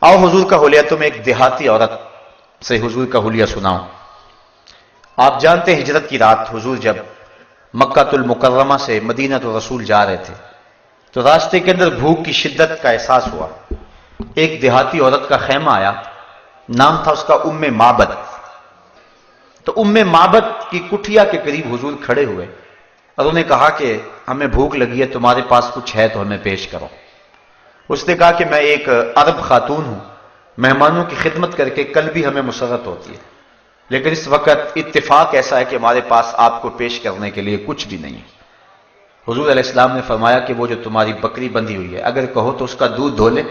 आओ हुजूर का हुलिया, तुम एक देहाती औरत से हुजूर का हुलिया सुनाओ। आप जानते हैं हिजरत की रात हुजूर जब मक्कातुल मुकर्रमा से मदीनतुर रसूल जा रहे थे तो रास्ते के अंदर भूख की शिद्दत का एहसास हुआ। एक देहाती औरत का खैमा आया, नाम था उसका उम्मे माबद। तो उम्मे माबद की कुटिया के करीब हुजूर खड़े हुए और उन्हें कहा कि हमें भूख लगी है, तुम्हारे पास कुछ है तो हमें पेश करो। उसने कहा कि मैं एक अरब खातून हूं, मेहमानों की खिदमत करके कल भी हमें मुसरत होती है, लेकिन इस वक्त इत्तेफाक ऐसा है कि हमारे पास आपको पेश करने के लिए कुछ भी नहीं है। हुजूर अलैहिस्सलाम ने फरमाया कि वो जो तुम्हारी बकरी बंधी हुई है, अगर कहो तो उसका दूध धो ले।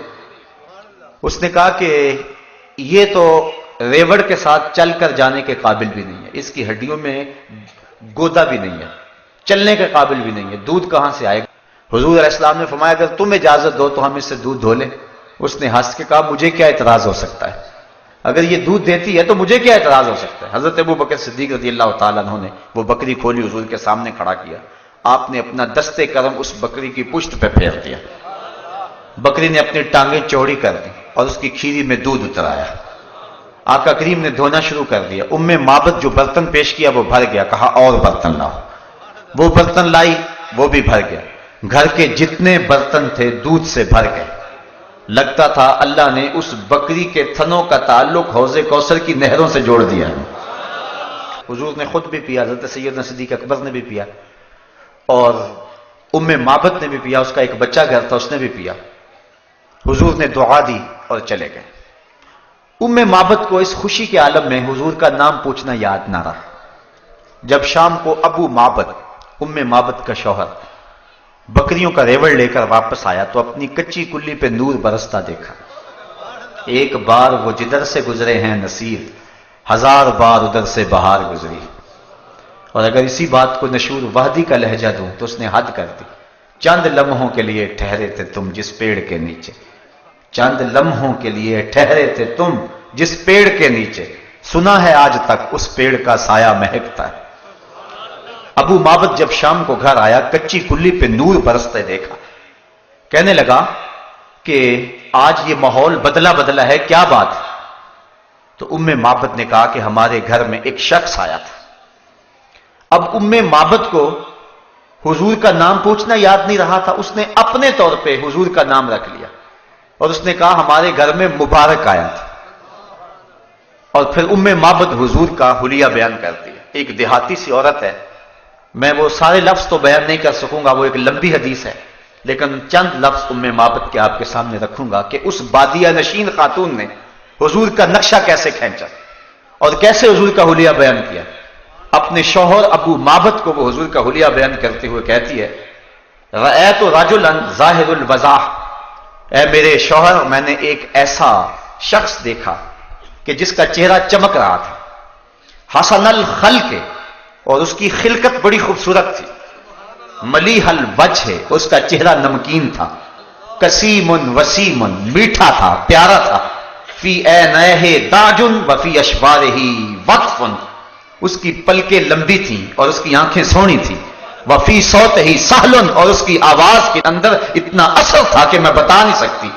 उसने कहा कि ये तो रेवड़ के साथ चलकर जाने के काबिल भी नहीं है, इसकी हड्डियों में गोदा भी नहीं है, चलने के काबिल भी नहीं है, दूध कहां से आएगा। हुजूर अलैहिस्सलाम ने फरमाया अगर तुम इजाजत दो तो हम इससे दूध धो लें। उसने हंस के कहा मुझे क्या इतराज हो सकता है, अगर ये दूध देती है तो मुझे क्या इतराज हो सकता है। हजरत अबू बकर सिद्दीक रज़ियल्लाहु ताला अन्हु ने वो बकरी खोली, हुजूर के सामने खड़ा किया। आपने अपना दस्ते करम उस बकरी की पुश्त पे फेर दिया। बकरी ने अपनी टांगें चौड़ी कर दी और उसकी खीरी में दूध उतर आया। आका करीम ने धोना शुरू कर दिया। उम्मे माबद जो बर्तन पेश किया वो भर गया। कहा और बर्तन लाओ। वो बर्तन लाई, वो भी भर गया। घर के जितने बर्तन थे दूध से भर गए। लगता था अल्लाह ने उस बकरी के थनों का ताल्लुक हौज़े कौसर की नहरों से जोड़ दिया। हुजूर ने खुद भी पिया, हज़रत सैयदना सिद्दीक़ अकबर ने भी पिया और उम्मे माबद ने भी पिया। उसका एक बच्चा घर था, उसने भी पिया। हुजूर ने दुआ दी और चले गए। उम्मे माबद को इस खुशी के आलम में हुजूर का नाम पूछना याद ना रहा। जब शाम को अबू माबद, उम्मे माबद का शौहर, बकरियों का रेवड़ लेकर वापस आया तो अपनी कच्ची कुल्ली पे नूर बरसता देखा। एक बार वो जिधर से गुजरे हैं नसीर, 1000 बार उधर से बहार गुजरी। और अगर इसी बात को नशूर वहदी का लहजा दूं तो उसने हद कर दी। चंद लम्हों के लिए ठहरे थे तुम जिस पेड़ के नीचे, चंद लम्हों के लिए ठहरे थे तुम जिस पेड़ के नीचे, सुना है आज तक उस पेड़ का साया महकता है। अबू माबद जब शाम को घर आया, कच्ची कुल्ली पे नूर बरसते देखा। कहने लगा कि आज ये माहौल बदला बदला है, क्या बात। तो उम्मे माबद ने कहा कि हमारे घर में एक शख्स आया था। अब उम्मे माबद को हुजूर का नाम पूछना याद नहीं रहा था। उसने अपने तौर पे हुजूर का नाम रख लिया और उसने कहा हमारे घर में मुबारक आया था। और फिर उम्मे माबद हुजूर का हुलिया बयान कर दिया। एक देहाती सी औरत है, मैं वो सारे लफ्ज तो बयान नहीं कर सकूंगा, वो एक लंबी हदीस है, लेकिन चंद लफ्ज उम्मे माबद के आपके सामने रखूंगा कि उस बादिया नशीन खातून ने हुजूर का नक्शा कैसे खींचा और कैसे हुजूर का हुलिया बयान किया। अपने शौहर अबू माबद को वो हुजूर का हुलिया बयान करते हुए कहती है, रअयतु रजुलन ज़ाहिरुल वज़ाह, ऐ मेरे शौहर मैंने एक ऐसा शख्स देखा कि जिसका चेहरा चमक रहा था, हसनल खल्क़, और उसकी खिलकत बड़ी खूबसूरत थी, मलीहल वजह, उसका चेहरा नमकीन था, कसीमुन वसीमुन, मीठा था, प्यारा था, फी ऐनैहि दाजुन व फी अशवारिही वक्फुन, उसकी पलकें लंबी थी और उसकी आंखें सोहनी थी, वफी सौतिही सहलन, और उसकी आवाज के अंदर इतना असर था कि मैं बता नहीं सकती।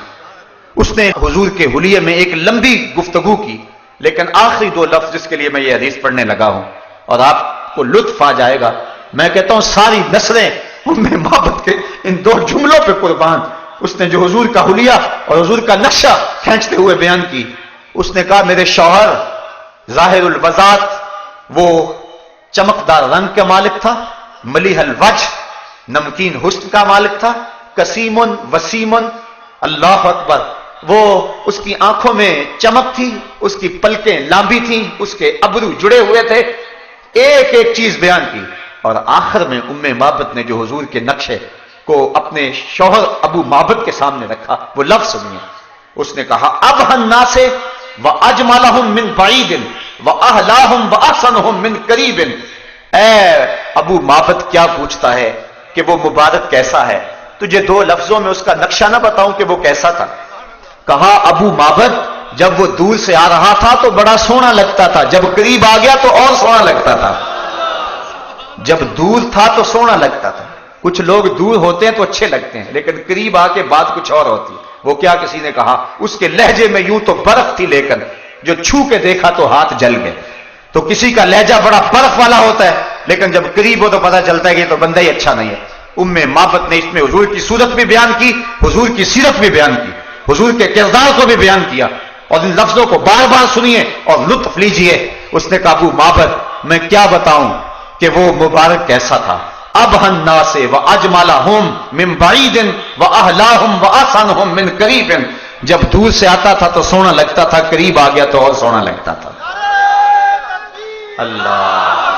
उसने हुजूर के हुलिये में एक लंबी गुफ्तगू की, लेकिन आखिरी 2 लफ्ज जिसके लिए मैं ये हदीस पढ़ने लगा हूं और आपको लुत्फ आ जाएगा, मैं कहता हूं सारी नस्लें उम्मे माबद के इन 2 जुमलों पे कुर्बान। उसने जो हुजूर का हुलिया और हुजूर का नक्शा खींचते हुए बयान की, उसने कहा मेरे शौहर जाहिरुल वज़ात, वो चमकदार रंग का मालिक था, मलीहल वजह, नमकीन हुस्न का मालिक था, कसीमुन वसीमुन, अल्लाह अकबर, वो उसकी आंखों में चमक थी, उसकी पलकें लांबी थी, उसके अबरू जुड़े हुए थे। एक एक चीज बयान की और आखिर में उम्मे माबद ने जो हुजूर के नक्शे को अपने शौहर अबू माबद के सामने रखा, वो लफ्ज सुनिए। उसने कहा अब हन्ना से व अजमलहुम मिन बईदिन व अहलाहुम व अहसनुहुम मिन करीबिन, ऐ अबू माबद क्या पूछता है कि वो मुबारक कैसा है, तुझे 2 लफ्जों में उसका नक्शा ना बताऊं कि वो कैसा था। कहा अबू माबद जब वो दूर से आ रहा था तो बड़ा सोहना लगता था, जब करीब आ गया तो और सोहना लगता था। जब दूर था तो सोहना लगता था। कुछ लोग दूर होते हैं तो अच्छे लगते हैं, लेकिन करीब आके बात कुछ और होती है। وہ کیا کسی نے کہا, اس کے لہجے میں یوں تو برف تھی لیکن جو چھو کے دیکھا تو ہاتھ جل گئے. تو کسی کا لہجہ بڑا برف والا ہوتا ہے لیکن جب قریب ہو تو پتہ چلتا ہے کہ یہ تو بندہ ہی اچھا نہیں ہے. مابت نے اس میں حضور کی صورت بھی بیان کی, حضور کی سیرت بھی بیان کی, حضور کے کردار کو بھی بیان کیا, اور ان لفظوں کو بار بار سنیے اور لطف لیجئے. اس نے کہا ابو مابت میں کیا بتاؤں کہ وہ مبارک کیسا تھا. ابہ الناس واجملہم من بعید واحلاہم واحسنہم من قریب. جب دور سے آتا تھا تو سونا لگتا تھا, قریب آ گیا تو اور سونا لگتا تھا. اللہ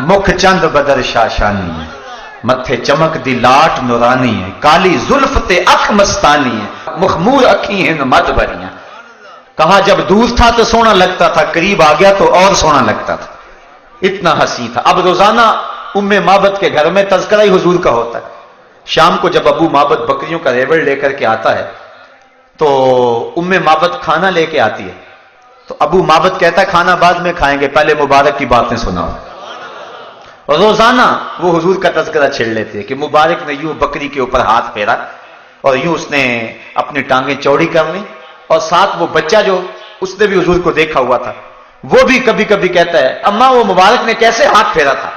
مکھ چند بدر شاشانی ہے, متھے چمک دی لاٹ نورانی ہے, کالی زلف تے اکھ مستانی ہے, مخمور اکھی ہیں مد بریاں. کہا جب دور تھا تو سونا لگتا تھا, قریب آ گیا تو اور سونا لگتا تھا. اتنا حسین تھا. اب روزانہ ام مابت کے گھر میں تذکرہ ہی حضور کا ہوتا ہے. شام کو جب ابو مابت بکریوں کا ریوڑ لے کر کے آتا ہے تو ام مابت کھانا لے کے آتی ہے. تو ابو مابت کہتا ہے کھانا بعد میں کھائیں گے, پہلے مبارک کی باتیں سناؤ. اور روزانہ وہ حضور کا تذکرہ چھیڑ لیتے کہ مبارک نے یوں بکری کے اوپر ہاتھ پھیرا اور یوں اس نے اپنی ٹانگیں چوڑی کر لی, اور ساتھ وہ بچہ جو اس نے بھی حضور کو دیکھا ہوا تھا وہ بھی کبھی کبھی کہتا ہے اماں وہ مبارک نے کیسے ہاتھ پھیرا تھا,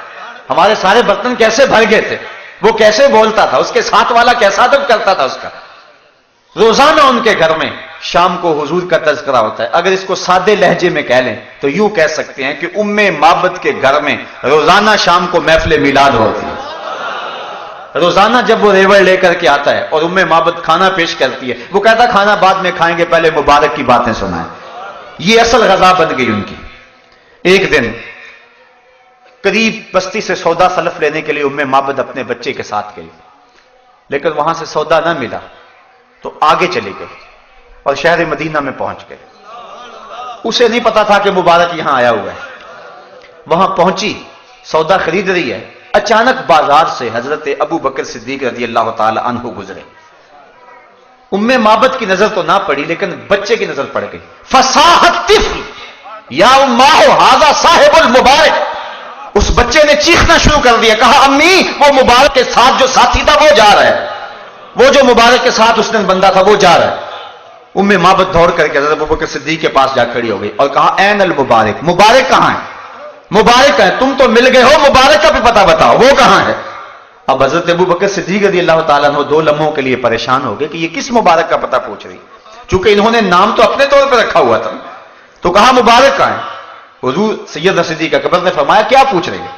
ہمارے سارے برتن کیسے بھر گئے تھے, وہ کیسے بولتا تھا, اس کے ساتھ والا کیسا ادب کرتا تھا اس کا. روزانہ ان کے گھر میں شام کو حضور کا تذکرہ ہوتا ہے. اگر اس کو سادے لہجے میں کہہ لیں تو یوں کہہ سکتے ہیں کہ ام مابت کے گھر میں روزانہ شام کو محفل میلاد ہوتی ہے. روزانہ جب وہ ریوڑ لے کر کے آتا ہے اور ام مابت کھانا پیش کرتی ہے, وہ کہتا کھانا بعد میں کھائیں گے, پہلے مبارک کی باتیں سنائیں. یہ اصل غذا بن گئی ان کی. ایک دن قریب بستی سے سودا سلف لینے کے لیے ام مابت اپنے بچے کے ساتھ گئی, لیکن وہاں سے سودا نہ ملا تو آگے چلی گئی اور شہر مدینہ میں پہنچ گئے. اسے نہیں پتا تھا کہ مبارک یہاں آیا ہوا ہے. وہاں پہنچی, سودا خرید رہی ہے, اچانک بازار سے حضرت ابو بکر صدیق رضی اللہ تعالی عنہ گزرے. ام مابت کی نظر تو نہ پڑی لیکن بچے کی نظر پڑ گئی. فصاحت الطفل یا اماہ ھذا صاحب المبارک. اس بچے نے چیخنا شروع کر دیا, کہا امی وہ مبارک کے ساتھ جو ساتھی تھا وہ جا رہا ہے, وہ جو مبارک کے ساتھ اس نے بندہ تھا وہ جا رہا ہے. ام مابت دوڑ کر کے حضرت ابوبکر صدیق کے پاس جا کھڑی ہو گئی اور کہا این المبارک, مبارک کہاں ہے, مبارک ہے, تم تو مل گئے ہو, مبارک کا بھی پتہ بتاؤ وہ کہاں ہے. اب حضرت ابوبکر صدیق رضی اللہ تعالیٰ عنہ 2 لمحوں کے لیے پریشان ہو گئے کہ یہ کس مبارک کا پتہ پوچھ رہی, چونکہ انہوں نے نام تو اپنے طور پہ رکھا ہوا تھا. تو کہا مبارک کہاں ہے. حضور سیدنا صدیق اکبر نے فرمایا کیا پوچھ رہی ہے.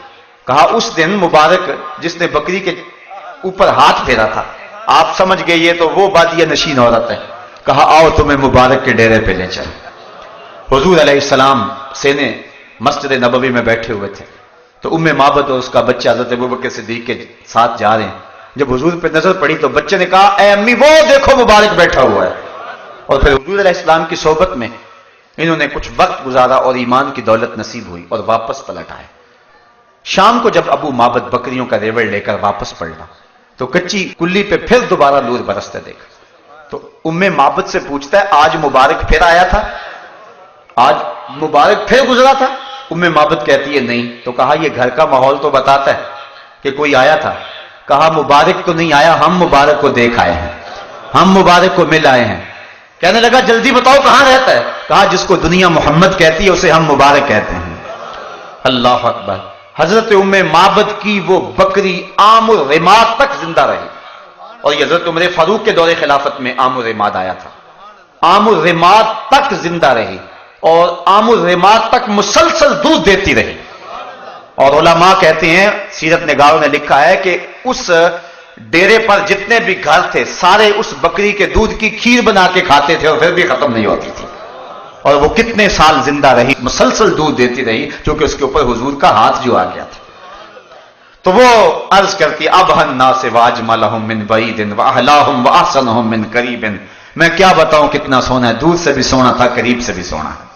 کہا اس دن مبارک جس نے بکری کے اوپر ہاتھ پھیرا تھا, آپ سمجھ گئے یہ تو وہ بادیہ نشین عورت ہے. کہا آؤ تمہیں مبارک کے ڈیرے پہ لے چل. حضور علیہ السلام سینے مسجد نبوی میں بیٹھے ہوئے تھے تو ام مابت اور اس کا بچہ حضرت ابوبکر صدیق کے ساتھ جا رہے ہیں. جب حضور پہ نظر پڑی تو بچے نے کہا اے امی وہ دیکھو مبارک بیٹھا ہوا ہے. اور پھر حضور علیہ السلام کی صحبت میں انہوں نے کچھ وقت گزارا اور ایمان کی دولت نصیب ہوئی اور واپس پلٹ آئے. شام کو جب ابو مابت بکریوں کا ریوڑ لے کر واپس پلٹا تو کچی کلی پہ پھر دوبارہ نور برستے دیکھا. تو ام مابت سے پوچھتا ہے آج مبارک پھر آیا تھا, آج مبارک پھر گزرا تھا. ام مابت کہتی ہے نہیں. تو کہا یہ گھر کا ماحول تو بتاتا ہے کہ کوئی آیا تھا. کہا مبارک تو نہیں آیا, ہم مبارک کو دیکھ آئے ہیں, ہم مبارک کو مل آئے ہیں. کہنے لگا جلدی بتاؤ کہاں رہتا ہے. کہا جس کو دنیا محمد کہتی ہے اسے ہم مبارک کہتے ہیں. اللہ اکبر. حضرت ام مابت کی وہ بکری عام الرماد تک زندہ رہی, اور یہ حضرت عمر فاروق کے دور خلافت میں عام الرماد آیا تھا. عام الرماد تک زندہ رہی اور عام الرماد تک مسلسل دودھ دیتی رہی. اور علماء کہتے ہیں, سیرت نگاروں نے لکھا ہے کہ اس ڈیرے پر جتنے بھی گھر تھے سارے اس بکری کے دودھ کی کھیر بنا کے کھاتے تھے اور پھر بھی ختم نہیں ہوتی تھی. اور وہ کتنے سال زندہ رہی, مسلسل دودھ دیتی رہی, کیونکہ اس کے اوپر حضور کا ہاتھ جو آ گیا تھا. تو وہ عرض کرتی ابہ الناس واجملہم من بعید واحلاہم واحسنہم من قریب. میں کیا بتاؤں کتنا سونا ہے, دور سے بھی سونا تھا, قریب سے بھی سونا ہے.